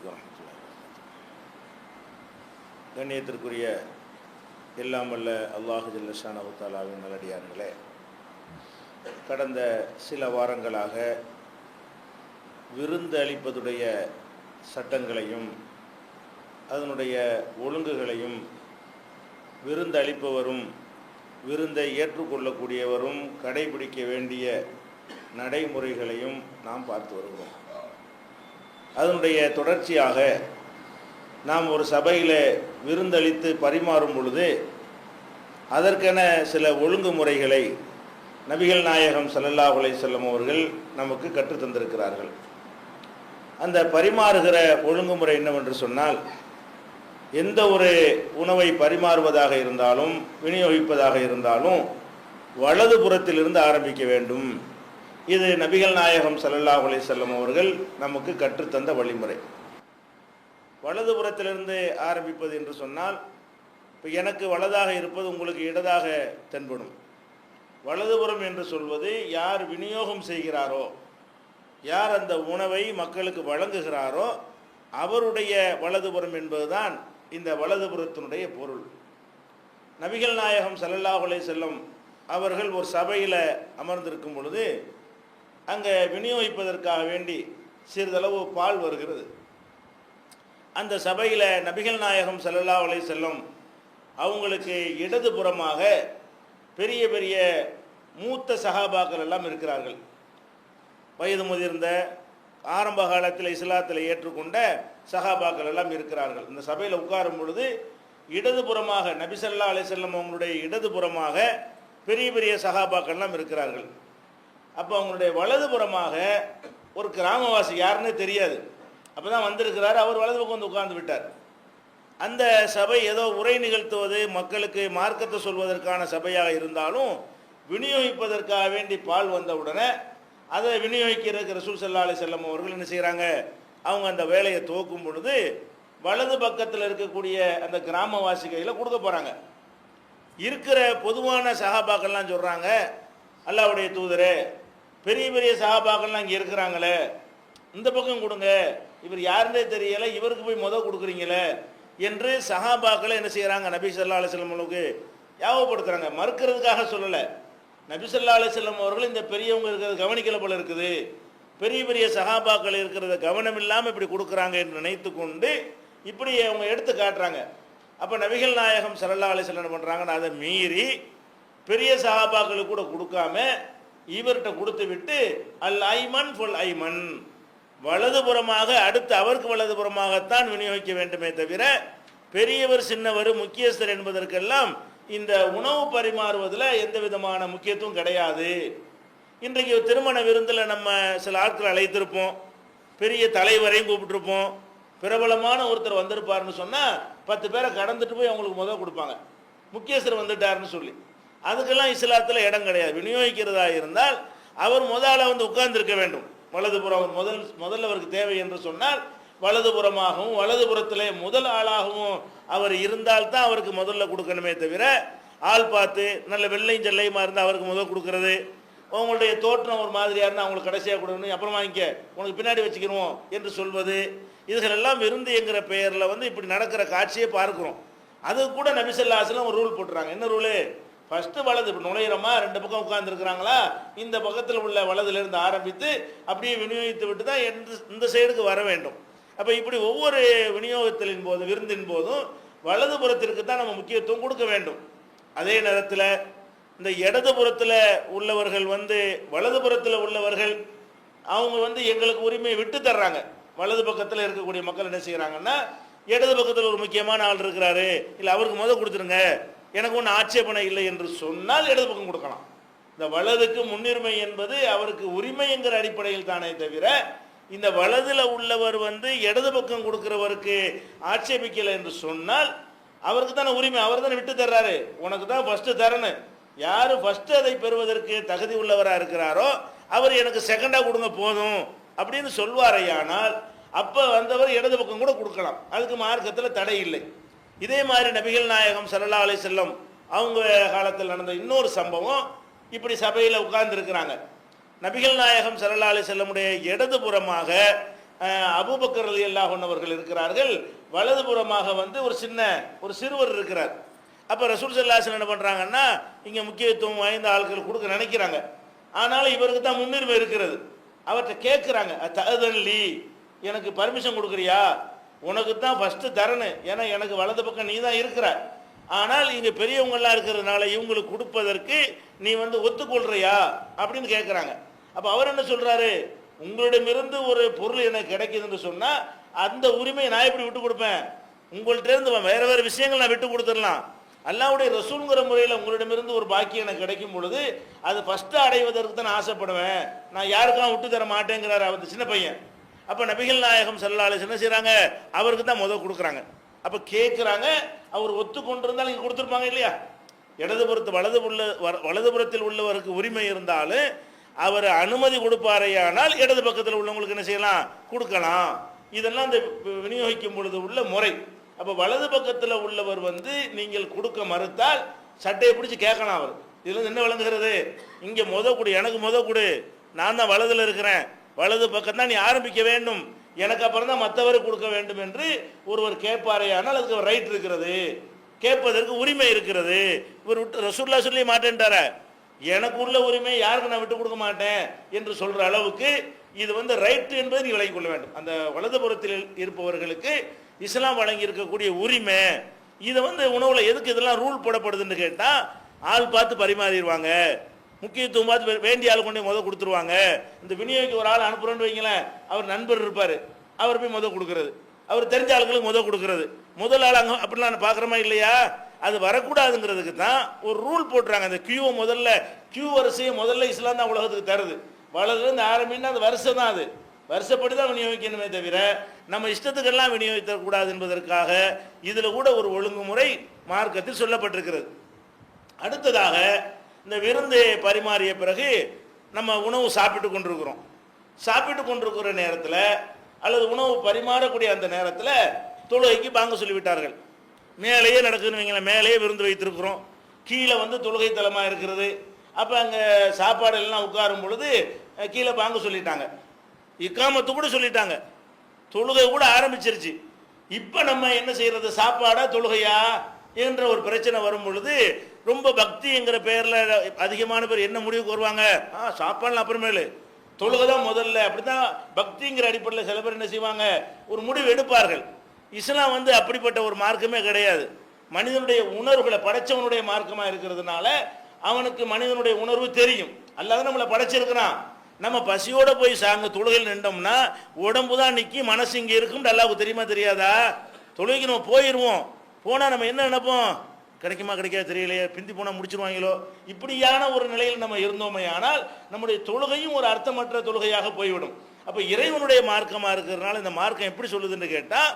வரமத்துல்லாஹி. கண்ணியத்திற்குரிய எல்லாம் வல்ல அல்லாஹு ஜல்ல ஷானஹு தஆலாவின் நல்லடியார்களே, கடந்த சில வாரங்களாக விருந்து அளிப்பதுடைய சட்டங்களையும் அதனுடைய ஒழுங்குகளையும் விருந்து அளிப்பவரும் விருந்தை ஏற்றுக்கொள்ளக்கூடியவரும் கடைபிடிக்க வேண்டிய நடைமுறைகளையும் நாம் பார்த்து வருகிறோம். அதனுடைய தொடர்ச்சியாக நாம் ஒரு சபையில் விருந்தளித்து பரிமாறும் பொழுது அதற்கென சில ஒழுங்குமுறைகளை நபிகள் நாயகம் ஸல்லல்லாஹு அலைஹி வஸல்லம் அவர்கள் நமக்கு கற்றுத்தந்திருக்கிறார்கள். அந்த பரிமாறுகிற ஒழுங்குமுறை என்னவென்று சொன்னால், எந்த ஒரு உணவை பரிமாறுவதாக இருந்தாலும் விநியோகிப்பதாக இருந்தாலும் வலது புறத்திலிருந்து ஆரம்பிக்க வேண்டும். இது நபிகள் நாயகம் ஸல்லல்லாஹு அலைஹி வஸல்லம் அவர்கள் நமக்கு கற்றுத்தந்த வழிமுறை. வலது புறத்திலிருந்து ஆரம்பிப்பது என்று சொன்னால், இப்போ எனக்கு வலதாக இருப்பது உங்களுக்கு இடதாக தென்படும். வலதுபுறம் என்று சொல்வது யார் விநியோகம் செய்கிறாரோ, யார் அந்த உணவை மக்களுக்கு வழங்குகிறாரோ அவருடைய வலதுபுறம் என்பதுதான் இந்த வலதுபுறத்தினுடைய பொருள். நபிகள் நாயகம் ஸல்லல்லாஹு அலைஹி வஸல்லம் அவர்கள் ஒரு சபையில் அமர்ந்திருக்கும் பொழுது அங்கே விநியோகிப்பதற்காக வேண்டி சிறிதளவு பால் வருகிறது. அந்த சபையில் நபிகள் நாயகம் ஸல்லல்லாஹு அலைஹி வஸல்லம் அவங்களுக்கு இடதுபுறமாக பெரிய பெரிய மூத்த சஹாபாக்கள் எல்லாம் இருக்கிறார்கள். வயது முதிர்ந்த ஆரம்ப காலத்தில் இஸ்லாத்தில் ஏற்றுக்கொண்ட சஹாபாக்கள் எல்லாம் இருக்கிறார்கள். இந்த சபையில் உட்காரும் பொழுது இடதுபுறமாக நபி ஸல்லல்லாஹு அலைஹி வஸல்லம் அவங்களுடைய இடதுபுறமாக பெரிய பெரிய சஹாபாக்கள் எல்லாம் இருக்கிறார்கள். அப்போ அவங்களுடைய வலதுபுறமாக ஒரு கிராமவாசி யாருன்னு தெரியாது, அப்போ தான் வந்திருக்கிறார், அவர் வலது பக்கம் வந்து உட்கார்ந்து விட்டார். அந்த சபை ஏதோ உரை நிகழ்த்துவது மக்களுக்கு மார்க்கத்தை சொல்வதற்கான சபையாக இருந்தாலும் விநியோகிப்பதற்காக வேண்டி பால் வந்தவுடனே அதை விநியோகிக்கிறதுக்கு ரசூல் ஸல்லல்லாஹு அலைஹி வஸல்லம் அவர்கள் என்ன செய்கிறாங்க, அவங்க அந்த வேலையை துவக்கும் பொழுது வலது பக்கத்தில் இருக்கக்கூடிய அந்த கிராமவாசி கையில் கொடுக்க போகிறாங்க. இருக்கிற பொதுவான சஹாபாக்கள்லாம் சொல்கிறாங்க, அல்லாஹ்வுடைய தூதரே, பெரிய பெரிய சஹாபாக்கள்லாம் இங்கே இருக்கிறாங்களே, இந்த பக்கம் கொடுங்க, இவர் யாருன்னே தெரியலை, இவருக்கு போய் கொடுக்குறீங்களே என்று சஹாபாக்களை என்ன செய்கிறாங்க, நபி ஸல்லல்லாஹு அலைஹி வஸல்லம் அவர்களுக்கு ஞாபகப்படுத்துகிறாங்க. மறுக்கிறதுக்காக சொல்லலை, நபி ஸல்லல்லாஹு அலைஹி வஸல்லம் அவர்கள் இந்த பெரியவங்க இருக்கிறது கவனிக்கல போல இருக்குது, பெரிய பெரிய சஹாபாக்கள் இருக்கிறத கவனம் இல்லாமல் இப்படி கொடுக்குறாங்க என்று நினைத்து கொண்டு இப்படி அவங்க எடுத்து காட்டுறாங்க. அப்போ நபிகள் நாயகம் ஸல்லல்லாஹு அலைஹி வஸல்லம் என்ன பண்ணுறாங்கன்னா, அதை மீறி பெரிய சஹாபாக்களுக்கு கூட கொடுக்காம இவர்கிட்ட கொடுத்து விட்டு அல் ஐமன் ஃபுல் ஐமன், வலதுபுறமாக அடுத்து அவருக்கு வலதுபுறமாகத்தான் விநியோகிக்க வேண்டுமே தவிர பெரியவர் சின்னவர் முக்கியஸ்தர் என்பதற்கெல்லாம் இந்த உணவு பரிமாறுவதில் எந்த விதமான முக்கியத்துவம் கிடையாது. இன்றைக்கு திருமண விருந்தில் நம்ம சில ஆட்களை அழைத்திருப்போம், பெரிய தலைவரையும் கூப்பிட்டுருப்போம், பிரபலமான ஒருத்தர் வந்திருப்பார்னு சொன்னால் 10 பேரை கடந்துட்டு போய் அவங்களுக்கு கொடுப்பாங்க, முக்கியஸ்தர் வந்துட்டார்னு சொல்லி. அதுக்கெல்லாம் இஸ்லாத்தில் இடம் கிடையாது. விநியோகிக்கிறதா இருந்தால் அவர் முதல்ல வந்து உட்கார்ந்துருக்க வேண்டும். வலதுபுறம் முதல்ல அவருக்கு தேவை என்று சொன்னால் வலதுபுறமாகவும் வலதுபுறத்திலே முதல் ஆளாகவும் அவர் இருந்தால்தான் அவருக்கு முதல்ல கொடுக்கணுமே தவிர ஆள் பார்த்து நல்ல வெள்ளையும் செல்லையுமா இருந்தால் அவருக்கு கொடுக்கறது, உங்களுடைய தோற்றம் ஒரு மாதிரியாக இருந்தால் அவங்களுக்கு கடைசியாக கொடுக்கணும், அப்புறம் வாங்கிக்க உனக்கு பின்னாடி வச்சுக்கிறோம் என்று சொல்வது, இதுகளெல்லாம் விருந்து என்கிற பெயரில் வந்து இப்படி நடக்கிற காட்சியை பார்க்குறோம். அது கூட நபி ஸல்லல்லாஹு அலைஹி வஸல்லம் ஒரு ரூல் போட்டுறாங்க. என்ன ரூலு? ஃபஸ்ட்டு வலது, இப்போ நுழையிறமா 2 பக்கம் உட்காந்துருக்குறாங்களா, இந்த பக்கத்தில் உள்ள வலதுலேருந்து ஆரம்பித்து அப்படியே விநியோகித்து விட்டு தான் இந்த சைடுக்கு வர வேண்டும். அப்போ இப்படி ஒவ்வொரு விநியோகத்தின் போது விருந்தின் போதும் வலதுபுறத்திற்கு தான் நம்ம முக்கியத்துவம் கொடுக்க வேண்டும். அதே நேரத்தில் இந்த இடதுபுறத்தில் உள்ளவர்கள் வந்து வலதுபுறத்தில் உள்ளவர்கள் அவங்க வந்து எங்களுக்கு உரிமையை விட்டு தர்றாங்க. வலது பக்கத்தில் இருக்கக்கூடிய மக்கள் என்ன செய்கிறாங்கன்னா, இடது பக்கத்தில் ஒரு முக்கியமான ஆள் இருக்கிறாரு, இல்லை அவருக்கு கொடுத்துருங்க, எனக்கு ஒன்றும் ஆட்சேபனை இல்லை என்று சொன்னால் இடது பக்கம் கொடுக்கலாம். இந்த வலதுக்கு முன்னுரிமை என்பது அவருக்கு உரிமை என்கிற அடிப்படையில் தானே தவிர இந்த வலதில் உள்ளவர் வந்து இடது பக்கம் கொடுக்கிறவருக்கு ஆட்சேபிக்கலை என்று சொன்னால் அவருக்கு தானே உரிமை, அவர் தானே விட்டு தர்றாரு, உனக்கு தான் ஃபஸ்ட்டு தரணும். யார் ஃபஸ்ட்டு அதை பெறுவதற்கு தகுதி உள்ளவராக இருக்கிறாரோ அவர் எனக்கு செகண்டாக கொடுங்க போதும் அப்படின்னு சொல்வாரையானால் அப்போ வந்தவர் இடது பக்கம் கூட கொடுக்கலாம், அதுக்கு மார்க்கத்தில் தடை இல்லை. இதே மாதிரி நபிகள் நாயகம் ஸல்லல்லாஹு அலைஹி வஸல்லம் அவங்க காலத்தில் நடந்த இன்னொரு சம்பவம், இப்படி சபையில் உட்கார்ந்துருக்கிறாங்க. நபிகள் நாயகம் ஸல்லல்லாஹு அலைஹி வஸல்லமுடைய இடதுபுறமாக அபூபக்கர் ரலியல்லாஹு அன்ஹு அவர்கள் இருக்கிறார்கள், வலதுபுறமாக வந்து ஒரு சிறுவர் இருக்கிறார். அப்போ ரசூல் ஸல்லல்லாஹு அலைஹி வஸல்லம் என்ன பண்ணுறாங்கன்னா, இங்கே முக்கியத்துவம் வாய்ந்த ஆட்கள் கொடுக்க நினைக்கிறாங்க. ஆனாலும் இவருக்கு தான் முன்னுரிமை இருக்கிறது. அவர்கிட்ட கேட்குறாங்க, தஅதன்லி, எனக்கு பர்மிஷன் கொடுக்குறியா, உனக்கு தான் ஃபஸ்ட்டு தரணும், ஏன்னா எனக்கு வலது பக்கம் நீ தான் இருக்கிற. ஆனால் இங்கே பெரியவங்கள்லாம் இருக்கிறதுனால இவங்களுக்கு கொடுப்பதற்கு நீ வந்து ஒத்துக்கொள்றியா அப்படின்னு கேட்குறாங்க. அப்போ அவர் என்ன சொல்கிறாரு, உங்களிடமிருந்து ஒரு பொருள் எனக்கு கிடைக்குதுன்னு சொன்னால் அந்த உரிமையை நான் எப்படி விட்டு கொடுப்பேன்? உங்கள்கிட்டருந்து வேறு வேறு விஷயங்கள் நான் விட்டு கொடுத்துடலாம். அல்லாஹ்வுடைய ரசூலுங்கிற முறையில் உங்களிடமிருந்து ஒரு பாக்கியம் எனக்கு கிடைக்கும் பொழுது அது ஃபஸ்ட்டு அடைவதற்கு தான் நான் ஆசைப்படுவேன், நான் யாருக்கெல்லாம் விட்டு தர மாட்டேங்கிறார் அவர் சின்ன பையன். அப்போ நபிகள் நாயகம் ஸல்லல்லாஹு அலைஹி வஸல்லம் என்ன செய்கிறாங்க, அவருக்கு தான் கொடுக்குறாங்க. அப்போ கேட்குறாங்க, அவர் ஒத்துக்கொண்டிருந்தால் இங்கே கொடுத்துருப்பாங்க இல்லையா. வலதுபுறத்தில் உள்ளவருக்கு உரிமை இருந்தாலும் அவர் அனுமதி கொடுப்பாரையானால் இடது பக்கத்தில் உள்ளவங்களுக்கு என்ன செய்யலாம், கொடுக்கலாம். இதெல்லாம் இந்த விநியோகிக்கும் பொழுது உள்ள முறை. அப்போ வலது பக்கத்தில் உள்ளவர் வந்து நீங்கள் கொடுக்க மறுத்தால் சட்டையை பிடிச்சி கேட்கலாம். அவர் இதில் என்ன விளங்குகிறது, இங்கே கொடு, எனக்கு கொடு, நான் தான் வலதில் இருக்கிறேன், வலது பக்கம் தான் நீ ஆரம்பிக்க வேண்டும், எனக்கு அப்புறம் தான் மற்றவரை கொடுக்க வேண்டும் என்று ஒருவர் கேட்பாரையானால் அதுக்கு ஒரு ரைட் இருக்கிறது, கேட்பதற்கு உரிமை இருக்கிறது. இவர் விட்டு ரசூலுல்லாஹ் சொல்லி மாட்டேன்ட்டார, எனக்கு உள்ள உரிமை யாருக்கு நான் விட்டு கொடுக்க மாட்டேன் என்று சொல்கிற அளவுக்கு இது வந்து ரைட்டு என்பதை நீ விளங்கிக் கொள்ள வேண்டும். அந்த வலதுபுறத்தில் இருப்பவர்களுக்கு இஸ்லாம் வழங்கி இருக்கக்கூடிய உரிமை. இதை வந்து உணவில் எதுக்கு இதெல்லாம் ரூல் போடப்படுதுன்னு கேட்டால், ஆள் பார்த்து பரிமாறிடுவாங்க, முக்கியத்துவம் பார்த்து வேண்டிய ஆள் கொண்டு கொடுத்துருவாங்க. இந்த விநியோகிக்க ஒரு ஆள் அனுப்புகிறோன்னு வைங்களேன், அவர் நண்பர் இருப்பார், அவர் போய் கொடுக்குறது, அவர் தெரிஞ்ச ஆளுங்களுக்கு கொடுக்குறது, முதல் ஆள் அங்கே அப்படிலாம் பார்க்குறோமா இல்லையா. அது வரக்கூடாதுங்கிறதுக்கு தான் ஒரு ரூல் போட்டுறாங்க. அந்த கியூ வரிசையை முதல்ல இஸ்லாம் தான் உலகத்துக்கு தருது. வலதுலேருந்து ஆரம்பின்னா அது வருஷம் தான், அது வருஷப்படி தான் விநியோகிக்கணுமே தவிர நம்ம இஷ்டத்துக்கெல்லாம் விநியோகிக்கக்கூடாது என்பதற்காக இதில் கூட ஒரு ஒழுங்குமுறை மார்க்கத்தில் சொல்லப்பட்டிருக்கிறது. அடுத்ததாக இந்த விருந்து பரிமாறிய பிறகு நம்ம உணவு சாப்பிட்டு கொண்டிருக்கிற நேரத்தில் அல்லது உணவு பரிமாறக்கூடிய அந்த நேரத்தில் தொழுகைக்கு பாங்க சொல்லிவிட்டார்கள். மேலேயே நடக்குதுன்னு வைங்களேன், மேலேயே விருந்து வைத்திருக்கிறோம், கீழே வந்து தொழுகை தலமாக இருக்கிறது. அப்போ அங்கே சாப்பாடு எல்லாம் உட்காரும் பொழுது கீழே பாங்க சொல்லிட்டாங்க, இக்காமத்து கூட சொல்லிட்டாங்க, தொழுகை கூட ஆரம்பிச்சிருச்சு. இப்போ நம்ம என்ன செய்கிறது, சாப்பாடா தொழுகையா என்ற ஒரு பிரச்சனை வரும் பொழுது ரொம்ப பக்திங்கிற பேரில் அதிகமான பேர் என்ன முடிவுக்கு வருவாங்க, சாப்பாடுலாம் அப்புறமேலு, தொழுகை தான் முதல்ல. அப்படி தான் பக்திங்கிற அடிப்படையில் சில பேர் என்ன செய்வாங்க, ஒரு முடிவு எடுப்பார்கள். இஸ்லாம் வந்து அப்படிப்பட்ட ஒரு மார்க்கமே கிடையாது. மனிதனுடைய உணர்வுகளை படைச்சவனுடைய மார்க்கமாக இருக்கிறதுனால அவனுக்கு மனிதனுடைய உணர்வு தெரியும். அல்லாத நம்மளை படைச்சிருக்கிறான். நம்ம பசியோடு போய் சாங்க தொழுகையில் நின்றோம்னா உடம்பு தான் நிற்கி, மனசு இங்கே இருக்கும், அல்லாஹ்வுக்கு தெரியுமா தெரியாதா. தொழுகைக்கு நம்ம போயிடுவோம், போனால் நம்ம என்ன நினைப்போம், கிடைக்குமா கிடைக்காது தெரியலையே, பிந்தி போனால் முடிச்சிருவாங்களோ, இப்படியான ஒரு நிலையில் நம்ம இருந்தோமே ஆனால் நம்முடைய தொழுகையும் ஒரு அர்த்தமற்ற தொழுகையாக போய்விடும். அப்போ இறைவனுடைய மார்க்கமாக இருக்கிறதுனால இந்த மார்க்கம் எப்படி சொல்லுதுன்னு கேட்டால்,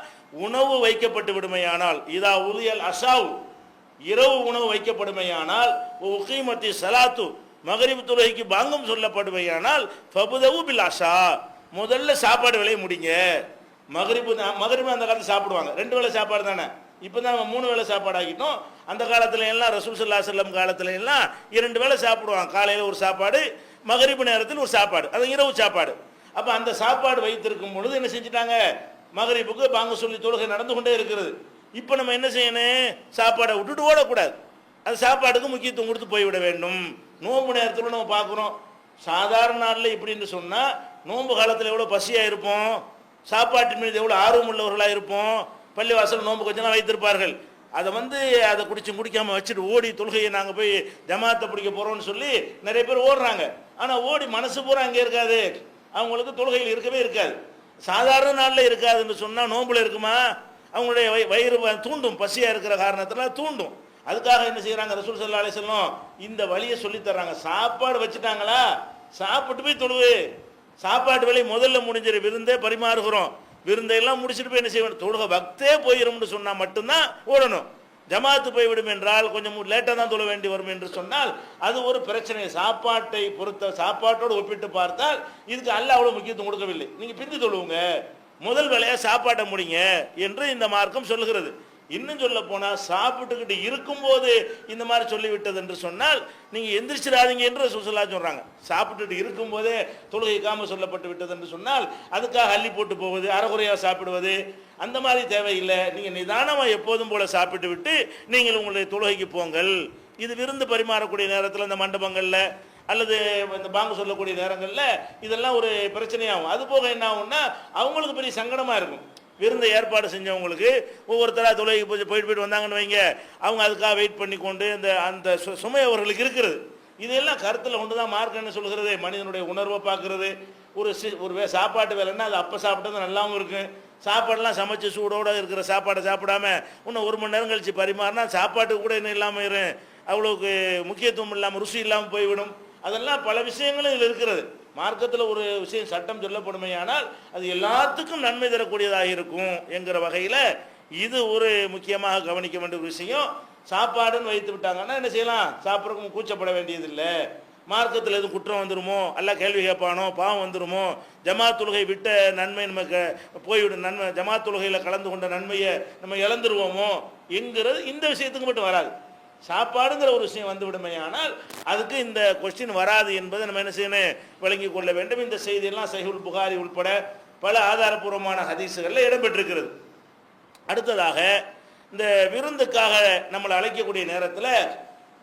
உணவு வைக்கப்பட்டு விடுமையானால், இதா உலியல் அசாவு, இரவு உணவு வைக்கப்படுமையானால், உகீமத்தி சலாத்து, மகரிப் தொழுகைக்கு பாங்கம் சொல்லப்படுமையானால், ஃபபுதவு பில் அஷா, முதல்ல சாப்பாடு வேலையை முடிங்க. மகரிப்பு அந்த காலத்தில் சாப்பிடுவாங்க, 2 வேளை சாப்பாடு தானே. இப்போ தான் நம்ம 3 வேளை சாப்பாடு ஆகிட்டோம். அந்த காலத்தில் எல்லாம் ரசூல் ஸல்லல்லாஹு அலைஹி வஸல்லம் காலத்தில் எல்லாம் 2 வேளை சாப்பிடுவாங்க. காலையில் ஒரு சாப்பாடு, மகரிப்பு நேரத்தில் ஒரு சாப்பாடு, அது இரவு சாப்பாடு. அப்போ அந்த சாப்பாடு வைத்திருக்கும் பொழுது என்ன செஞ்சுட்டாங்க, மகரிப்புக்கு பாங்க சொல்லி தொழுகை நடந்து கொண்டே இருக்கிறது. இப்போ நம்ம என்ன செய்யணும், சாப்பாடை விட்டுட்டு ஓடக்கூடாது, அது சாப்பாடுக்கு முக்கியத்துவம் கொடுத்து போய்விட வேண்டும். நோன்பு நேரத்தில் நம்ம பார்க்குறோம், சாதாரண நாளில் இப்படின்னு சொன்னால் நோன்பு காலத்தில் எவ்வளோ பசியாக இருப்போம், சாப்பாட்டின் மீது எவ்வளோ ஆர்வம் உள்ளவர்களாக இருப்போம். பள்ளிவாசல் நோன்பு கொஞ்சம் வைத்திருப்பார்கள், அதை குடிக்காமல் வச்சுட்டு ஓடி தொழுகையை நாங்கள் போய் ஜமாத்தை பிடிக்க போகிறோம்னு சொல்லி நிறைய பேர் ஓடுறாங்க. ஆனால் ஓடி மனசு பூரா அங்கே இருக்காது, அவங்களுக்கு தொழுகையில் இருக்கவே இருக்காது. சாதாரண நாளில் இருக்காதுன்னு சொன்னால் நோன்புல இருக்குமா, அவங்களுடைய வயிறு தூண்டும், பசியாக இருக்கிற காரணத்தில் தூண்டும். அதுக்காக என்ன செய்கிறாங்க, ரசூல் ஸல்லல்லாஹு அலைஹி வஸல்லம் இந்த வழியை சொல்லித்தர்றாங்க. சாப்பாடு வச்சுட்டாங்களா, சாப்பிட்டு போய் தொழுவு, சாப்பாட்டு வேலை முதல்ல முடிஞ்சிரு, விருந்தே பரிமாறுகிறோம், விருந்தையெல்லாம் முடிச்சுட்டு போய் என்ன செய்யணும், தொழுகை பக்தே போயிடும்னு சொன்னால் மட்டும்தான் ஓடணும். ஜமாத்து போய்விடும் என்றால் கொஞ்சம் லேட்டாக தான் தொழ வேண்டி வரும் என்று சொன்னால் அது ஒரு பிரச்சனை. சாப்பாட்டோடு ஒப்பிட்டு பார்த்தால் இதுக்கு அல்லாஹ் அவ்வளோ முக்கியத்துவம் கொடுக்கவில்லை. நீங்கள் பிந்தி தொழுவுங்க, முதல் வேலையாக சாப்பாட்டை முடிங்க என்று இந்த மார்க்கம் சொல்லுகிறது. இன்னும் சொல்ல போனால் சாப்பிட்டுக்கிட்டு இருக்கும்போது இந்த மாதிரி சொல்லிவிட்டது என்று சொன்னால் நீங்கள் எந்திரிச்சிடாதீங்க என்று சுசலா சொல்கிறாங்க. சாப்பிட்டுட்டு இருக்கும்போதே தொழுகைக்காம சொல்லப்பட்டு விட்டது என்று சொன்னால் அதுக்காக அள்ளி போட்டு போவது, அரைகுறையாக சாப்பிடுவது அந்த மாதிரி தேவையில்லை. நீங்கள் நிதானமாக எப்போதும் போல சாப்பிட்டு விட்டு நீங்கள் உங்களுடைய தொழுகைக்கு போங்கள். இது விருந்து பரிமாறக்கூடிய நேரத்தில் இந்த மண்டபங்களில் அல்லது இந்த பாங்கு சொல்லக்கூடிய நேரங்களில் இதெல்லாம் ஒரு பிரச்சனையாகும். அது போக என்ன ஆகும்னா அவங்களுக்கு பெரிய சங்கடமாக இருக்கும். விருந்தை ஏற்பாடு செஞ்சவங்களுக்கு ஒவ்வொருத்தராக தொலைக்கு போயிட்டு வந்தாங்கன்னு வைங்க, அவங்க அதுக்காக வெயிட் பண்ணி கொண்டு அந்த சுமை அவர்களுக்கு இருக்கிறது. இதெல்லாம் கருத்தில் கொண்டு தான் மார்க் என்ன சொல்கிறது, மனிதனுடைய உணர்வை பார்க்கறது. ஒரு சாப்பாட்டு வேலைன்னா அது அப்போ சாப்பிட்டது நல்லாவும் இருக்கும். சாப்பாடெல்லாம் சமைச்சு சூடோடு இருக்கிற சாப்பாடை சாப்பிடாம இன்னும் 1 மணி நேரம் கழித்து பரிமாறினா சாப்பாட்டுக்கு கூட இன்னும் இல்லாமல் இரும், அவ்வளோக்கு முக்கியத்துவம் இல்லாமல் ருசி இல்லாமல் போய்விடும். அதெல்லாம் பல விஷயங்களும் இதில் இருக்கிறது. மார்க்கத்தில் ஒரு விஷயம் சட்டம் சொல்லப்படுமையானால் அது எல்லாத்துக்கும் நன்மை தரக்கூடியதாக இருக்கும் என்கிற வகையில் இது ஒரு முக்கியமாக கவனிக்க வேண்டிய ஒரு விஷயம். சாப்பாடுன்னு வைத்து விட்டாங்கன்னா என்ன செய்யலாம், சாப்பிட்றதுக்கு கூச்சப்பட வேண்டியதில்லை. மார்க்கத்தில் எதுவும் குற்றம் வந்துருமோ, அல்ல கேள்வி கேட்பானோ, பாவம் வந்துருமோ, ஜமாத் தொழுகை விட்ட நன்மை நமக்கு போய்விடும், நன்மை ஜமாத் தொழுகையில் கலந்து கொண்ட நன்மையை நம்ம இழந்துருவோமோ என்கிறது இந்த விஷயத்துக்கு மட்டும் வராது. சாப்பாடுங்கிற ஒரு விஷயம் வந்து விடுமே, ஆனால் அதுக்கு இந்த கொஸ்டின் வராது என்பதை நம்ம என்ன செய்யணும், விளங்கி கொள்ள வேண்டும். இந்த செய்தியெல்லாம் சஹீஹுல் புகாரி உட்பட பல ஆதாரபூர்வமான ஹதீஸுகளில் இடம்பெற்றிருக்கிறது. அடுத்ததாக இந்த விருந்துக்காக நம்மளை அழைக்கக்கூடிய நேரத்தில்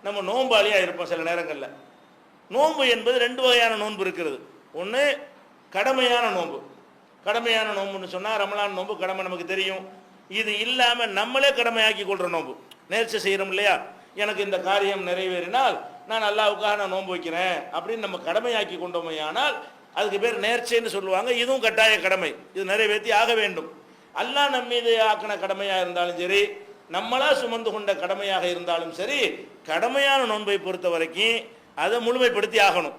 நம்ம நோம்பாளியாக இருப்போம். சில நேரங்களில் நோன்பு என்பது 2 வகையான நோன்பு இருக்கிறது. ஒன்று கடமையான நோன்பு. கடமையான நோன்புன்னு சொன்னால் ரமலான் நோன்பு கடமை, நமக்கு தெரியும். இது இல்லாமல் நம்மளே கடமையாக்கி கொள்கிற நோன்பு, நேர்ச்சி செய்கிறோம் இல்லையா, எனக்கு இந்த காரியம் நிறைவேறினால் நான் அல்லாஹ்வுக்காக நான் நோன்பு வைக்கிறேன் அப்படின்னு நம்ம கடமையாக்கி கொண்டோமே, ஆனால் அதுக்கு பேர் நேர்ச்சின்னு சொல்லுவாங்க. இதுவும் கட்டாய கடமை, இது நிறைவேற்றி ஆக வேண்டும். அல்லாஹ் நம்ம மீது ஆக்கின கடமையாக இருந்தாலும் சரி, நம்மளா சுமந்து கொண்ட கடமையாக இருந்தாலும் சரி, கடமையான நோன்பை பொறுத்த வரைக்கும் அதை முழுமைப்படுத்தி ஆகணும்.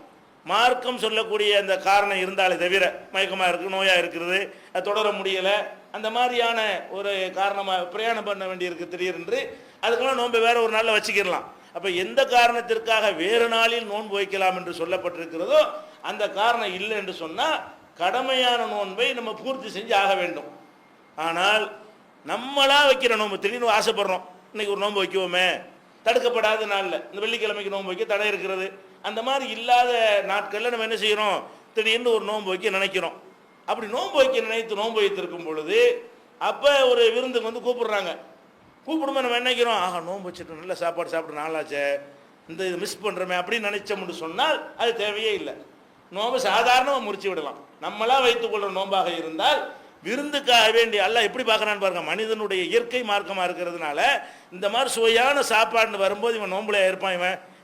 மார்க்கம் சொல்லக்கூடிய அந்த காரணம் இருந்தாலே தவிர, மயக்கமாக இருக்குது, நோயாக இருக்கிறது, அது தொடர முடியலை, அந்த மாதிரியான ஒரு காரணமாக பிரயாணம் பண்ண வேண்டியிருக்கு திடீரென்று, அதுக்கெல்லாம் நோன்பை வேற ஒரு நாளில் வச்சுக்கிடலாம். அப்போ எந்த காரணத்திற்காக வேறு நாளில் நோன்பு வைக்கலாம் என்று சொல்லப்பட்டிருக்கிறதோ அந்த காரணம் இல்லை என்று சொன்னால் கடமையான நோன்பை நம்ம பூர்த்தி செஞ்சு ஆக வேண்டும். ஆனால் நம்மளா வைக்கிற நோன்பு, திடீர்னு ஆசைப்படுறோம், இன்னைக்கு ஒரு நோன்பு வைக்குவோமே, தடுக்கப்படாத நாளில் இந்த வெள்ளிக்கிழமைக்கு நோன்பு வைக்க தடை இருக்கிறது, அந்த மாதிரி இல்லாத நாட்களில் நம்ம என்ன செய்கிறோம், திடீர்னு ஒரு நோன்பு வைக்க நினைக்கிறோம். அப்படி நோன்பு வைக்க நினைத்து நோன்பு வைத்திருக்கும் பொழுது அப்போ ஒரு விருந்துக்கு வந்து கூப்பிடுறாங்க. கூப்பிடும்போது நம்ம நினைக்கிறோம், ஆஹா நோன்பு வச்சுட்டு நல்ல சாப்பாடு சாப்பிட்டு நாளாச்சே, இந்த இது மிஸ் பண்ணுறோமே அப்படின்னு நினைச்சோம்னு சொன்னால் அது தேவையே இல்லை. நோன்பு சாதாரணமாக முறிச்சு விடலாம். நம்மளா வைத்துக்கொள்கிற நோன்பாக இருந்தால் விருந்துக்காக வேண்டி அல்லாஹ் எப்படி பார்க்குறான்னு பாருங்க. மனிதனுடைய இயற்கை மார்க்கமாக இருக்கிறதுனால இந்த மாதிரி சுவையான சாப்பாடுன்னு வரும்போது இவன் நோன்புலையா இருப்பான்,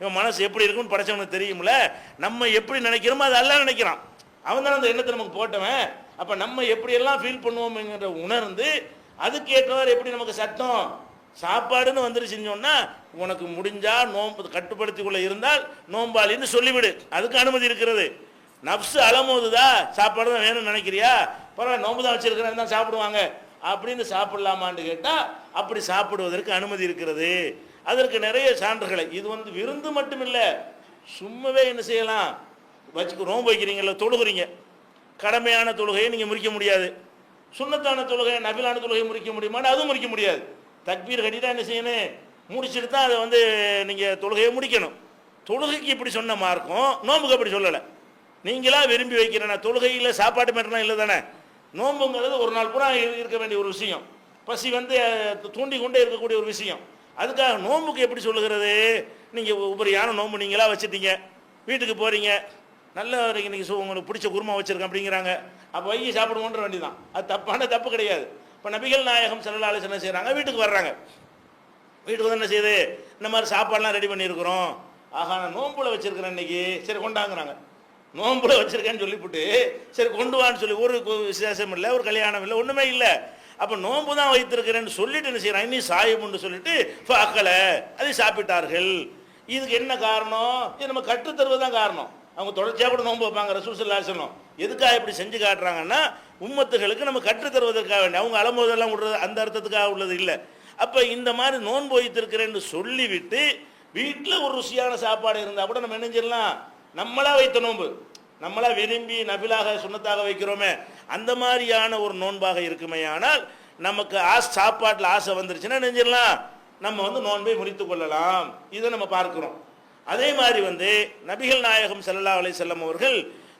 இவன் மனசு எப்படி இருக்குன்னு படைச்சவனுக்கு தெரியும்ல. நம்ம எப்படி நினைக்கிறோமோ அது அல்லாஹ் நினைக்கிறான். அவன் தான் அந்த எண்ணத்தை நமக்கு போட்டவன். அப்போ நம்ம எப்படியெல்லாம் ஃபீல் பண்ணுவோம்ங்கிற உணர்ந்து அதுக்கு ஏற்றவாறு எப்படி நமக்கு சட்டம் சாப்பாடுன்னு வந்துருச்சுன்னு சொன்னால், உனக்கு முடிஞ்சா நோன்பு கட்டுப்படுத்தி கொள்ள இருந்தால் நோம்பாளின்னு சொல்லிவிடு, அதுக்கு அனுமதி இருக்கிறது. நப்சு அலமோதுதா, சாப்பாடு தான் வேணும்னு நினைக்கிறியா, பரவாயில்ல நோம்பு தான் வச்சிருக்கிறேன் தான் சாப்பிடுவாங்க அப்படின்னு சாப்பிடலாமான்னு கேட்டால் அப்படி சாப்பிடுவதற்கு அனுமதி இருக்கிறது. அதற்கு நிறைய சான்றுகளை, இது வந்து விருந்து மட்டும் இல்லை, சும்மாவே என்ன செய்யலாம், நோன்பு வைக்கிறீங்கள, தொழுகிறீங்க, கடமையான தொழுகையை நீங்கள் முறிக்க முடியாது, சுன்னத்தான தொழுகை நபிலான தொழுகை முறிக்க முடியுமான்னு அதுவும் முறிக்க முடியாது. தக்பீர் கட்டிதான் என்ன செய்யணும், முடிச்சுட்டு தான் அதை வந்து நீங்கள் தொழுகையை முடிக்கணும். தொழுகைக்கு இப்படி சொன்ன மார்க்கம் நோம்புக்கு அப்படி சொல்லலை. நீங்களா விரும்பி வைக்கிறேன்னா, தொழுகையில் சாப்பாட்டு மேட்டெல்லாம் இல்லை தானே. நோம்புங்கிறது ஒரு நாள் பூரா இருக்க வேண்டிய ஒரு விஷயம், பசி வந்து தூண்டி கொண்டே இருக்கக்கூடிய ஒரு விஷயம். அதுக்காக நோம்புக்கு எப்படி சொல்லுகிறது, நீங்கள் உபரியான நோம்பு நீங்களாக வச்சுட்டீங்க, வீட்டுக்கு போகிறீங்க, நல்ல இன்னைக்கு உங்களுக்கு பிடிச்ச குருமா வச்சுருக்கேன் அப்படிங்கிறாங்க, அப்போ வைகி சாப்பிடுவோன்ற வேண்டிதான். அது தப்பு கிடையாது. இப்போ நபிகள் நாயகம் ஸல்லல்லாஹு அலைஹி வஸல்லம் என்ன செய்கிறாங்க, வீட்டுக்கு வர்றாங்க, வீட்டுக்கு வந்து என்ன செய்யுது, இந்த மாதிரி சாப்பாடெலாம் ரெடி பண்ணியிருக்கிறோம், ஆகா நான் நோம்புல வச்சுருக்கிறேன் இன்னைக்கு, சரி கொண்டாங்கிறாங்க. நோம்புல வச்சுருக்கேன்னு சொல்லிவிட்டு சரி கொண்டு வான்னு சொல்லி, ஒரு விசேஷம் இல்லை, ஒரு கல்யாணம் இல்லை, ஒன்றுமே இல்லை. அப்போ நோம்பு தான் வைத்திருக்கிறேன்னு சொல்லிட்டு என்ன செய்கிறாங்க, இன்னும் சாயமுன்னு சொல்லிட்டு அக்கலை அதை சாப்பிட்டார்கள். இதுக்கு என்ன காரணம், இது நம்ம கற்றுத்தருவது தான் காரணம். அவங்க தொடர்ச்சியாக கூட நோன்பு வைப்பாங்க, ரசூல் ஸல்லல்லாஹு அலைஹி வஸல்லம் எதுக்காக இப்படி செஞ்சு காட்டுறாங்கன்னா, உம்மத்துகளுக்கு நம்ம கற்றுத்தருவதற்காக வேண்டி. அவங்க அலம்போதெல்லாம் விடுறது அந்த அர்த்தத்துக்காக உள்ளது இல்லை. அப்போ இந்த மாதிரி நோன்பு வைத்திருக்கிறேன்னு சொல்லிவிட்டு வீட்டில் ஒரு ருசியான சாப்பாடு இருந்தால் கூட நம்ம என்ன செய்யலாம், நம்மளா வைத்த நோன்பு, நம்மளா விரும்பி நபிலாக சுன்னத்தாக வைக்கிறோமே அந்த மாதிரியான ஒரு நோன்பாக இருக்குமே, ஆனால் நமக்கு சாப்பாட்டில் ஆசை வந்துருச்சுன்னா நெஞ்சிடலாம், நம்ம வந்து நோன்பை முறித்து கொள்ளலாம். இதை நம்ம பார்க்கிறோம். அதே மாதிரி வந்து நபிகள் நாயகம் ஸல்லல்லாஹு அலைஹி வஸல்லம் அவர்கள்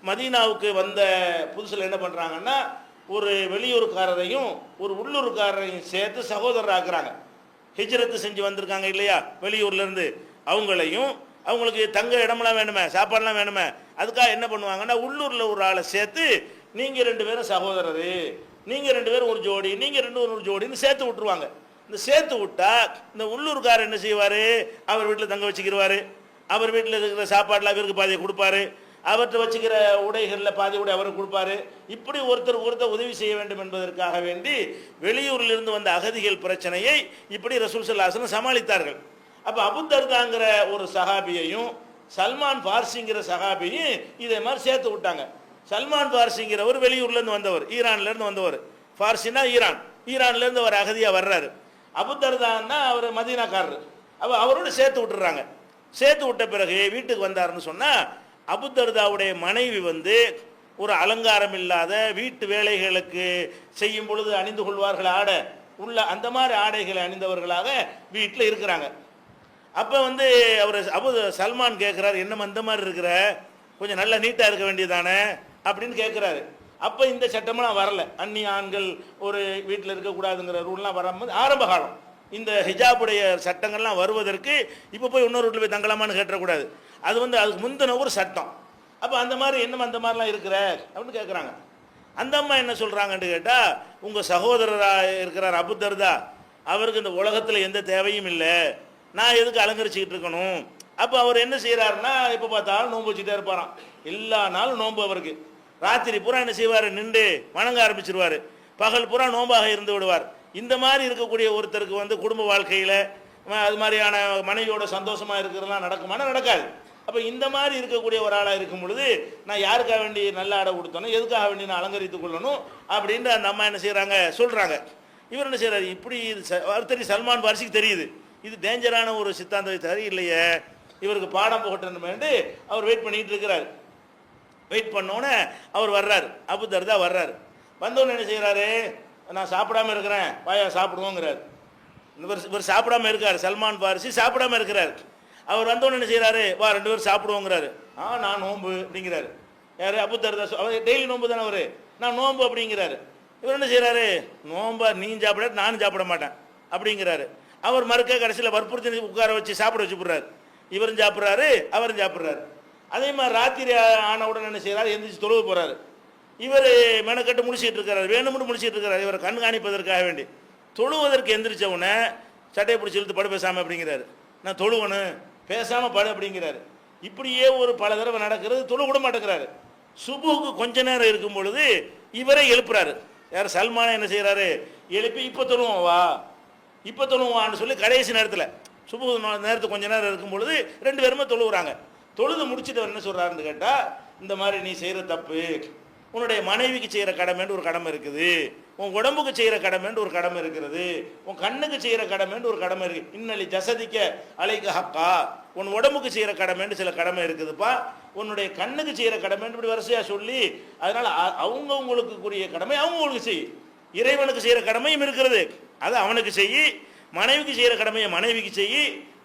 மதீனாவுக்கு வந்த புதுசில் என்ன பண்ணுறாங்கன்னா, ஒரு வெளியூருக்காரரையும் ஒரு உள்ளூர்காரரையும் சேர்த்து சகோதரர் ஆக்குறாங்க. ஹிஜ்ரத்து செஞ்சு வந்திருக்காங்க இல்லையா வெளியூர்லேருந்து, அவங்களையும் அவங்களுக்கு தங்க இடமெல்லாம் வேணுமே, சாப்பாடெலாம் வேணுமே, அதுக்காக என்ன பண்ணுவாங்கன்னா உள்ளூரில் ஒரு ஆளை சேர்த்து நீங்கள் 2 பேரும் சகோதரர், நீங்கள் 2 பேரும் ஒரு ஜோடி, நீங்கள் 2 பேரும் ஒரு ஜோடின்னு சேர்த்து விட்டுருவாங்க. இந்த சேர்த்து விட்டா இந்த உள்ளூர்காரர் என்ன செய்வார், அவர் வீட்டில் தங்க வச்சுக்கிடுவார், அவர் வீட்டில் இருக்கிற சாப்பாட்டில் அவருக்கு பாதியை கொடுப்பாரு, அவர்கிட்ட வச்சுக்கிற உடைகளில் பாதி உடை அவருக்கு கொடுப்பாரு. இப்படி ஒருத்தர் உதவி செய்ய வேண்டும் என்பதற்காக வேண்டி வெளியூரிலிருந்து வந்த அகதிகள் பிரச்சனையை இப்படி ரசூல் ஸல்லல்லாஹு அலைஹி வஸல்லம் சமாளித்தார்கள். அப்போ அபூதர்தாங்கிற ஒரு சஹாபியையும் சல்மான் பார்சிங்கிற சஹாபியும் இதே மாதிரி சேர்த்து விட்டாங்க. சல்மான் பார்சிங்கிறவர் வெளியூர்லேருந்து வந்தவர், ஈரான்லேருந்து வந்தவர். பார்சினா ஈரான்லேருந்து அவர் அகதியாக வர்றாரு. அபூதர்தான்னா அவர் மதீனாக்காரர். அப்போ அவரோட சேர்த்து விட்டுறாங்க. சேர்த்து விட்ட பிறகு வீட்டுக்கு வந்தாருன்னு சொன்னால், அபூதர்தாவுடைய மனைவி வந்து ஒரு அலங்காரம் இல்லாத வீட்டு வேலைகளுக்கு செய்யும் பொழுது அணிந்து கொள்வார்கள் ஆடை உள்ள அந்த மாதிரி ஆடைகளை அணிந்தவர்களாக வீட்டில் இருக்கிறாங்க. அப்போ வந்து அவர் சல்மான் கேட்குறாரு, என்னம்மா அந்த மாதிரி இருக்கிற, கொஞ்சம் நல்லா நீட்டாக இருக்க வேண்டியதானே அப்படின்னு கேட்குறாரு. அப்போ இந்த சட்டமெல்லாம் வரல. அந்நிய ஆண்கள் ஒரு வீட்டில் இருக்கக்கூடாதுங்கிற ரூல்லாம் வரும்போது ஆரம்ப காலம் இந்த ஹிஜாபுடைய சட்டங்கள்லாம் வருவதற்கு இப்போ போய் இன்னொரு வீட்டில் போய் தங்கலாமான்னு கேட்டக்கூடாது. அது வந்து அதுக்கு முந்தின ஒரு சட்டம். அப்போ அந்த மாதிரி என்னம்மா அந்த மாதிரிலாம் இருக்கிற அப்படின்னு கேட்குறாங்க. அந்த அம்மா என்ன சொல்கிறாங்கன்னு கேட்டால், உங்கள் சகோதரராக இருக்கிறார் அபூதர்தா, அவருக்கு இந்த உலகத்தில் எந்த தேவையும் இல்லை, நான் எதுக்கு அலங்கரிச்சுக்கிட்டு இருக்கணும். அப்போ அவர் என்ன செய்கிறாருன்னா, இப்போ பார்த்தாலும் நோன்பு வச்சுட்டே இருப்பாராம். எல்லா நாளும் நோன்பு அவருக்கு. ராத்திரி பூரா என்ன செய்வார், நின்று வணங்க ஆரம்பிச்சிருவார். பகல் பூரா நோன்பாக இருந்து விடுவார். இந்த மாதிரி இருக்கக்கூடிய ஒருத்தருக்கு வந்து குடும்ப வாழ்க்கையில் அது மாதிரியான மனைவியோட சந்தோஷமாக இருக்கிறதுலாம் நடக்குமானா நடக்காது. அப்போ இந்த மாதிரி இருக்கக்கூடிய ஒரு ஆளாக இருக்கும் பொழுது நான் யாருக்காக வேண்டி நல்ல ஆடை கொடுத்தணும், எதுக்காக வேண்டி நான் அலங்கரித்து கொள்ளணும் அப்படின்ட்டு அந்த அம்மா என்ன செய்கிறாங்க சொல்கிறாங்க. இவர் என்ன செய்கிறார், இப்படி தெரியும் சல்மான் பார்சிக்கு தெரியுது இது டேஞ்சரான ஒரு சித்தாந்தம் சரியில்லையே, இவருக்கு பாடம் போகட்டணுமேண்டு அவர் வெயிட் பண்ணிகிட்டு இருக்கிறார். வெயிட் பண்ணோன்னே அவர் வர்றார், அபூதர்தா வர்றார். வந்தோடனே என்ன செய்கிறாரு, நான் சாப்பிடாமல் இருக்கிறேன், வாயா சாப்பிடுவோங்கிறார். இவர் சாப்பிடாமல் இருக்கார், சல்மான் பார்சி சாப்பிடாமல் இருக்கிறார். அவர் வந்தோடனே என்ன செய்கிறாரு, வா 2 பேரும் சாப்பிடுவோங்கிறாரு. நான் நோன்பு அப்படிங்கிறாரு. யார், அபூதர்தா. அவர் டெய்லி நோன்பு தானே அவர், நான் நோன்பு அப்படிங்கிறாரு. இவர் என்ன செய்கிறாரு, நோன்பா நீ சாப்பிட நானும் சாப்பிட மாட்டேன் அப்படிங்கிறாரு. அவர் மறுக்க கடைசியில் வற்புறுத்தி உட்கார வச்சு சாப்பிட வச்சு போடுறாரு. இவரும் சாப்பிட்றாரு, அவரும் சாப்பிட்றாரு. அதே மாதிரி ராத்திரி ஆன உடனே என்ன செய்கிறாரு, எந்திரிச்சு தொழுவு போகிறாரு. இவர் மெனக்கட்டு முடிச்சிட்டு இருக்கிறார், வேணும்னு முடிச்சிட்டு இருக்கிறார். இவரை கண்காணிப்பதற்காக வேண்டி தொழுவதற்கு எந்திரிச்சவுடனே சட்டையை பிடிச்சி இழுத்து படு பேசாமல் அப்படிங்கிறாரு. நான் தொழுவனு பேசாமல் படு அப்படிங்கிறாரு. இப்படியே ஒரு பல தடவை நடக்கிறது, தொழு கூட மாட்டேங்கிறாரு. சுபுக்கு கொஞ்ச நேரம் இருக்கும் பொழுது இவரை எழுப்புறாரு. யார், சல்மானை என்ன செய்கிறாரு, எழுப்பி இப்போ தொழுவோம் வா, இப்போ தொழுவான்னு சொல்லி கடைசி நேரத்தில் சுபு நேரத்துக்கு கொஞ்ச நேரம் இருக்கும் பொழுது 2 பேருமே தொழுவுறாங்க. தொழுது முடிச்சுட்டு என்ன சொல்கிறாருன்னு கேட்டால், இந்த மாதிரி நீ செய்கிற தப்பு, உன்னுடைய மனைவிக்கு செய்கிற கடமைன்னு ஒரு கடமை இருக்குது, உன் உடம்புக்கு செய்கிற கடமைன்னு ஒரு கடமை இருக்கிறது, உன் கண்ணுக்கு செய்கிற கடமைன்னு ஒரு கடமை இருக்குது, இன்னலி ஜசதிக்க அலைக்க ஹக்கா, உன் உடம்புக்கு செய்கிற கடமைன்னு சில கடமை இருக்குதுப்பா, உன்னுடைய கண்ணுக்கு செய்கிற கடமைன்னு இப்படி வரிசையாக சொல்லி, அதனால் அவங்கவுங்களுக்குரிய கடமை அவங்கவுங்களுக்கு செய், இறைவனுக்கு செய்கிற கடமையும் இருக்கிறது அது அவனுக்கு செய், மனைவிக்கு செய்கிற கடமையை மனைவிக்கு செய்,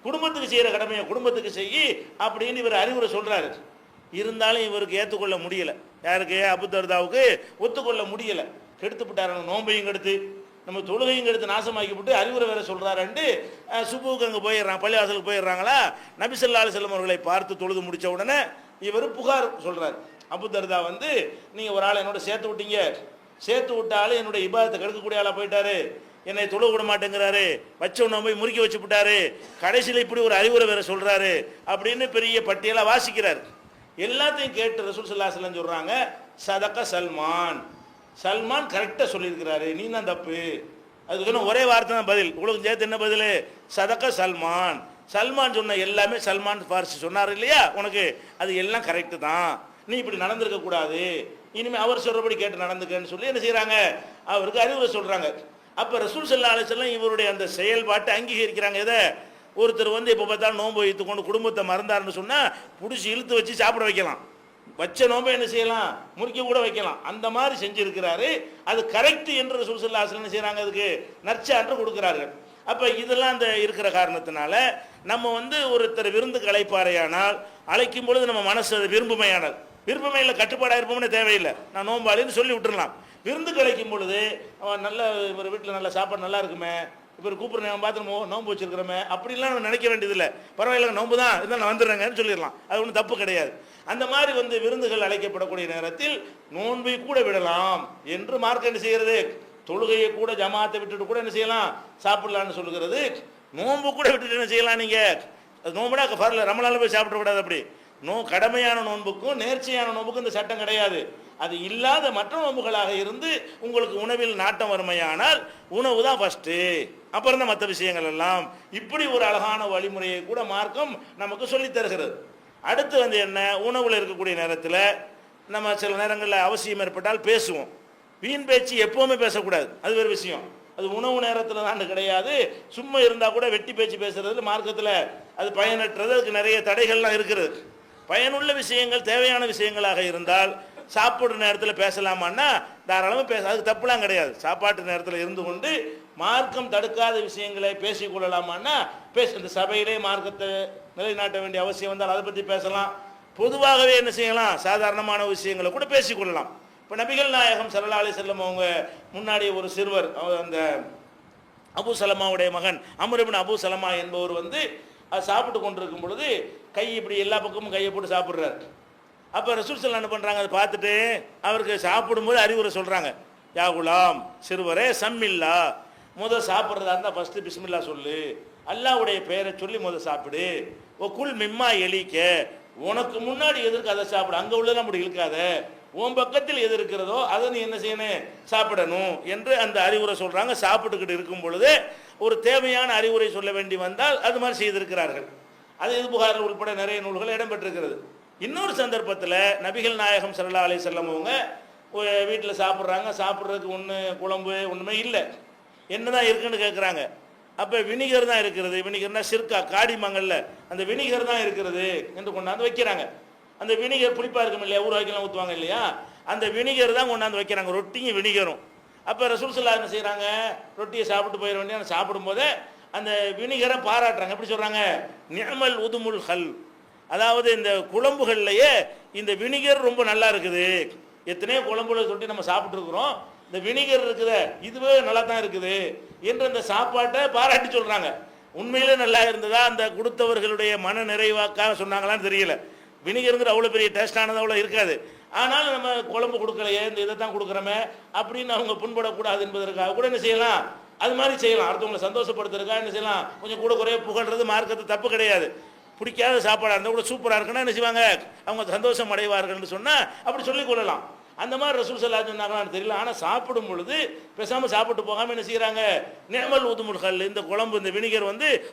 குடும்பத்துக்கு செய்கிற கடமையை குடும்பத்துக்கு செய் அப்படின்னு இவர் அறிவுரை சொல்கிறாரு. இருந்தாலும் இவருக்கு ஏற்றுக்கொள்ள முடியலை. யாருக்கு, அபூதர்தாவுக்கு ஒத்துக்கொள்ள முடியலை. கெடுத்து விட்டார், நோம்பையும் கெடுத்து நம்ம தொழுகையும் கெடுத்து நாசமாக்கி விட்டு அறிவுரை வேற சொல்கிறாருன்ட்டு சுபுவுக்கு அங்கே போயிடுறான், பள்ளிவாசலுக்கு போயிடுறாங்களா. நபி ஸல்லல்லாஹு அலைஹி வஸல்லம் அவர்களை பார்த்து தொழுது முடித்த உடனே இவர் புகார் சொல்கிறார். அபூதர்தா வந்து, நீங்கள் ஒரு ஆளை என்னோட சேர்த்து விட்டீங்க, சேர்த்து விட்டாலும் என்னுடைய இபாதத்தை கெடுக்கக்கூடிய ஆளாக போயிட்டாரு, என்னை தொழ விட மாட்டேங்கிறாரு, வச்ச நோம்பை முறுக்கி வச்சு விட்டாரு, கடைசியில் இப்படி ஒரு அறிவுரை வேற சொல்கிறாரு அப்படின்னு பெரிய பட்டியலாக வாசிக்கிறார். எல்லாத்தையும் கேட்டு ரசூல் ஸல்லல்லாஹு அலைஹி வஸல்லம் சொல்கிறாங்க, சதக சல்மான், சல்மான் கரெக்டாக சொல்லியிருக்கிறாரு, நீ தான் தப்பு. அதுக்கு ஒரே வார்த்தை தான் பதில், உங்களுக்கு சேர்த்து என்ன பதில், சதக சல்மான், சல்மான் சொன்ன எல்லாமே சல்மான் பார்சி சொன்னார் இல்லையா உனக்கு, அது எல்லாம் கரெக்டு தான், நீ இப்படி நடந்திருக்க கூடாது, இனிமேல் அவர் சொல்கிறபடி கேட்டு நடந்துக்கன்னு சொல்லி என்ன செய்கிறாங்க, அவருக்கு அறிவுரை சொல்கிறாங்க. அப்போ ரசூல் ஸல்லல்லாஹு அலைஹி வஸல்லம் இவருடைய அந்த செயல்பாட்டை அங்கீகரிக்கிறாங்க. எதை, ஒருத்தர் வந்து இப்போ பார்த்தாலும் நோன்பு வைத்து கொண்டு குடும்பத்தை மறந்தாருன்னு சொன்னால் பிடிச்சி இழுத்து வச்சு சாப்பிட வைக்கலாம், வச்ச நோம்பை என்ன செய்யலாம், முறிக்க கூட வைக்கலாம். அந்த மாதிரி செஞ்சிருக்கிறாரு. அது கரெக்ட் என்று ரசூல் ஸல்லல்லாஹு அலைஹி வஸல்லம் என்ன செய்றாங்க, அதுக்கு நற்சான்று கொடுக்கிறார்கள். அப்போ இதெல்லாம் அந்த இருக்கிற காரணத்தினால நம்ம ஒருத்தர் விருந்துக்கு அழைப்பாரையானால் அழைக்கும் பொழுது நம்ம மனசு அது விரும்புமையானது. விருப்பமையில் கட்டுப்பாடாக இருப்போம்னு தேவையில்லை. நான் நோம்பாளின்னு சொல்லி விட்டுறலாம். விருந்துக்கு அழைக்கும் பொழுது அவன் நல்ல ஒரு வீட்டில் நல்ல சாப்பாடு நல்லா இருக்குமே, இப்போ கூப்பிட்றேன் பார்த்து நோன்பு வச்சிருக்கிறோமே அப்படிலாம் நம்ம நினைக்க வேண்டியதில்லை. பரவாயில்ல, நோன்பு தான் இருந்தால் நான் வந்துடுறேங்கன்னு சொல்லிடலாம். அது ஒன்றும் தப்பு கிடையாது. அந்த மாதிரி விருந்துகள் அழைக்கப்படக்கூடிய நேரத்தில் நோன்பை கூட விடலாம் என்று மார்க்கம் என்ன செய்கிறது, தொழுகையை கூட ஜமாத்தை விட்டுட்டு கூட என்ன செய்யலாம், சாப்பிடலான்னு சொல்லுகிறது. நோன்பு கூட விட்டுட்டு என்ன செய்யலாம், நீங்கள் அது நோம்புனா ஃபர்ல ரமலான்ல போய் சாப்பிடக்கூடாது. அப்படி கடமையான நோன்புக்கும் நேர்ச்சியான நோன்புக்கும் இந்த சட்டம் கிடையாது. அது இல்லாத மற்ற நோன்புகளாக இருந்து உங்களுக்கு உணவில் நாட்டம் வறுமையானால் உணவு தான் ஃபஸ்ட்டு, அப்புறம் தான் மற்ற விஷயங்கள் எல்லாம். இப்படி ஒரு அழகான வழிமுறையை கூட மார்க்கம் நமக்கு சொல்லித் தருகிறது. அடுத்து என்ன, உணவில் இருக்கக்கூடிய நேரத்தில் நம்ம சில நேரங்களில் அவசியம் ஏற்பட்டால் பேசுவோம். வீண் பேச்சு எப்போவுமே பேசக்கூடாது, அது வேறு விஷயம். அது உணவு நேரத்தில் தான் கிடையாது. சும்மா இருந்தால் கூட வெட்டி பேச்சு பேசுறது மார்க்கத்தில் அது பயனற்றது. அதுக்கு நிறைய தடைகள்லாம் இருக்கிறது. பயனுள்ள விஷயங்கள் தேவையான விஷயங்களாக இருந்தால் சாப்பிட்ற நேரத்தில் பேசலாமான்னா தாராளமாக பேச, அதுக்கு தப்புலாம் கிடையாது. சாப்பாட்டு நேரத்தில் இருந்து கொண்டு மார்க்கம் தடுக்காத விஷயங்களை பேசிக்கொள்ளலாமான்னா இந்த சபையிலே மார்க்கத்தை நிலைநாட்ட வேண்டிய அவசியம் வந்தால் அதை பற்றி பேசலாம். பொதுவாகவே என்ன செய்யலாம், சாதாரணமான விஷயங்களை கூட பேசிக்கொள்ளலாம். இப்போ நபிகள் நாயகம் ஸல்லல்லாஹு அலைஹி வஸல்லம் அவங்க முன்னாடி ஒரு சிறுவர், அந்த அபு சலமாவுடைய மகன் அம்ர் இப்னு அபு சலமா என்பவர் அது சாப்பிட்டு கொண்டிருக்கும் பொழுது கை இப்படி எல்லா பக்கமும் கையை போட்டு சாப்பிட்றாரு. அப்போ ரசூல் ஸல்லல்லாஹு என்ன பண்ணுறாங்க, அதை பார்த்துட்டு அவருக்கு சாப்பிடும்போது அறிவுரை சொல்கிறாங்க. யா குலாம், சிறுவரே, சம்மில்லா, சாப்பிட்றதா இருந்தால் ஃபஸ்ட்டு பிஸ்மில்லா சொல்லு, அல்லாஹ்வுடைய பெயரை சொல்லி சாப்பிடு. ஓ குல் மிம்மா எலிக்க, உனக்கு முன்னாடி எதிர்க்கு அதை சாப்பிடு, அங்கே உள்ளதான் அப்படி இழுக்காத, உன் பக்கத்தில் எது இருக்கிறதோ அதை நீ என்ன செய்யணும், சாப்பிடணும் என்று அந்த அறிவுரை சொல்கிறாங்க. சாப்பிட்டுக்கிட்டு இருக்கும் பொழுது ஒரு தேவையான அறிவுரை சொல்ல வேண்டி வந்தால் அது மாதிரி செய்திருக்கிறார்கள். அது இது புகாரில் உட்பட நிறைய நூல்கள் இடம்பெற்றிருக்கிறது. இன்னொரு சந்தர்ப்பத்தில் நபிகள் நாயகம் ஸல்லல்லாஹு அலைஹி வஸல்லம் அவங்க வீட்டில் சாப்பிட்றாங்க. சாப்பிட்றதுக்கு ஒன்று குழம்பு ஒன்றுமே இல்லை, என்னதான் இருக்குன்னு கேட்குறாங்க. அப்போ வினிகர் தான் இருக்கிறது. வினிகர்னா சிற்கா, காடிமங்கல்ல அந்த வினிகர் தான் இருக்கிறது என்று கொண்டாந்து வைக்கிறாங்க. அந்த வினிகர் புளிப்பாக இருக்கும் இல்லையா, ஊறுகாய்க்கெல்லாம் ஊற்றுவாங்க இல்லையா, அந்த வினிகர் தான் கொண்டாந்து வைக்கிறாங்க, ரொட்டியும் வினிகரும். அப்போ ரசூல் ஸல்லல்லாஹு என்ன செய்கிறாங்க, ரொட்டியை சாப்பிட்டு போயிட வேண்டிய சாப்பிடும்போதே அந்த வினிகரை பாராட்டுறாங்க. எப்படி சொல்கிறாங்க, நிஅமல் உதுமுல் ஹல், அதாவது இந்த குழம்புகள்லையே இந்த வினிகர் ரொம்ப நல்லா இருக்குது. எத்தனையோ குழம்புல தொட்டி நம்ம சாப்பிட்ருக்குறோம், இந்த வினிகர் இருக்குது இதுவே நல்லா தான் இருக்குது என்று அந்த சாப்பாட்டை பாராட்டி சொல்கிறாங்க. உண்மையிலே நல்லா இருந்ததா, அந்த கொடுத்தவர்களுடைய மன நிறைவாக்காக சொன்னாங்களான்னு தெரியல. வினிகருங்கிற அவ்வளோ பெரிய டேஸ்டானது அவ்வளோ இருக்காது. ஆனாலும் நம்ம குழம்பு கொடுக்கலையே, இந்த இதை தான் கொடுக்குறோமே அப்படின்னு அவங்க புண்படக்கூடாது என்பதற்காக கூட என்ன செய்யலாம், அது மாதிரி செய்யலாம். அடுத்தவங்களை சந்தோஷப்படுத்துறதுக்காக என்ன செய்யலாம், கொஞ்சம் கூட குறைய புகழ்றது மார்க்கத்து தப்பு கிடையாது. பிடிக்காத சாப்பாடாக இருந்தால் கூட சூப்பராக இருக்குன்னா என்ன செய்வாங்க, அவங்க சந்தோஷம் அடைவார்கள்னு சொன்னால் அப்படி சொல்லிக் கொள்ளலாம். அந்த மாதிரி ரசூல் ஸல்லல்லாஹு அலைஹி சொன்னாங்களான்னு தெரியல. ஆனால் சாப்பிடும் பொழுது பேசாமல் சாப்பிட்டு போகாமல் என்ன செய்கிறாங்க, நிஅமல் உதுமுல் ஹல், இந்த குழம்பு இந்த வினிகர்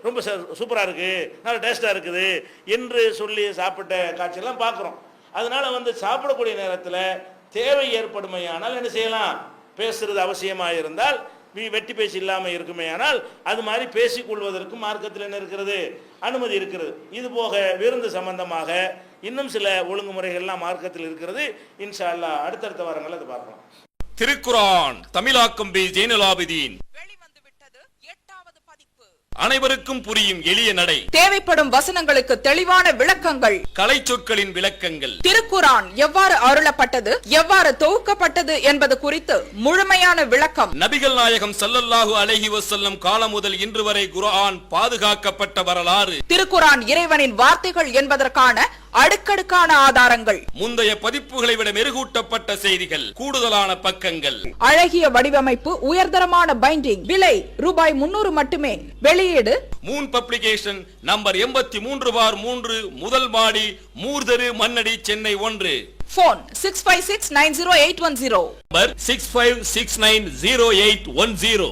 ரொம்ப சூப்பராக இருக்குது, நல்லா டேஸ்ட்டாக இருக்குது என்று சொல்லி சாப்பிட்ட காட்சியெல்லாம் பார்க்குறோம். அதனால் சாப்பிடக்கூடிய நேரத்தில் தேவை ஏற்படுமையானால் என்ன செய்யலாம், பேசுறது அவசியமாக இருந்தால் வெட்டி பேச்சு இல்லாமல் இருக்குமே, ஆனால் அது மாதிரி பேசிக்கொள்வதற்கு மார்க்கத்தில் என்ன இருக்கிறது, அனுமதி இருக்கிறது. இது போக விருந்து சம்பந்தமாக இன்னும் சில ஒழுங்குமுறைகள்லாம் மார்க்கத்தில் இருக்கிறது. இன்ஷா அல்லாஹ் அடுத்தடுத்த வாரங்கள் அதை பார்க்கலாம். திருக்குர்ஆன் தமிழாக்கம் பி ஜைனுல் ஆபிதீன் வெளிவந்துவிட்டது 8வது பதிப்பு. அனைவருக்கும் புரியும் எளிய நடை, தேவைப்படும் வசனங்களுக்கு தெளிவான விளக்கங்கள், கலை சொற்களின் விளக்கங்கள், திருக்குர்ஆன் எவ்வாறு அருளப்பட்டது, எவ்வாறு தொகுக்கப்பட்டது என்பது குறித்து முழுமையான விளக்கம். நபிகள் நாயகம் ஸல்லல்லாஹு அலைஹி வஸல்லம் காலம் முதல் இன்று வரை குர்ஆன் பாதுகாக்கப்பட்ட வரலாறு, திருக்குர்ஆன் இறைவனின் வார்த்தைகள் என்பதற்கான அடுக்கடுக்கான ஆதாரங்கள், முந்தைய பதிப்புகளை விட மெருகூட்டப்பட்ட செய்திகள், கூடுதலான பக்கங்கள், அழகிய வடிவமைப்பு, உயர்தரமான பைண்டிங், விலை ரூபாய் 300 மட்டுமே. வெளியீடு மூன் பப்ளிகேஷன், நம்பர் 83/3, முதல் மாடி, மூர்தரு, மண்ணடி, சென்னை 1. Phone 65690810, number 65690810.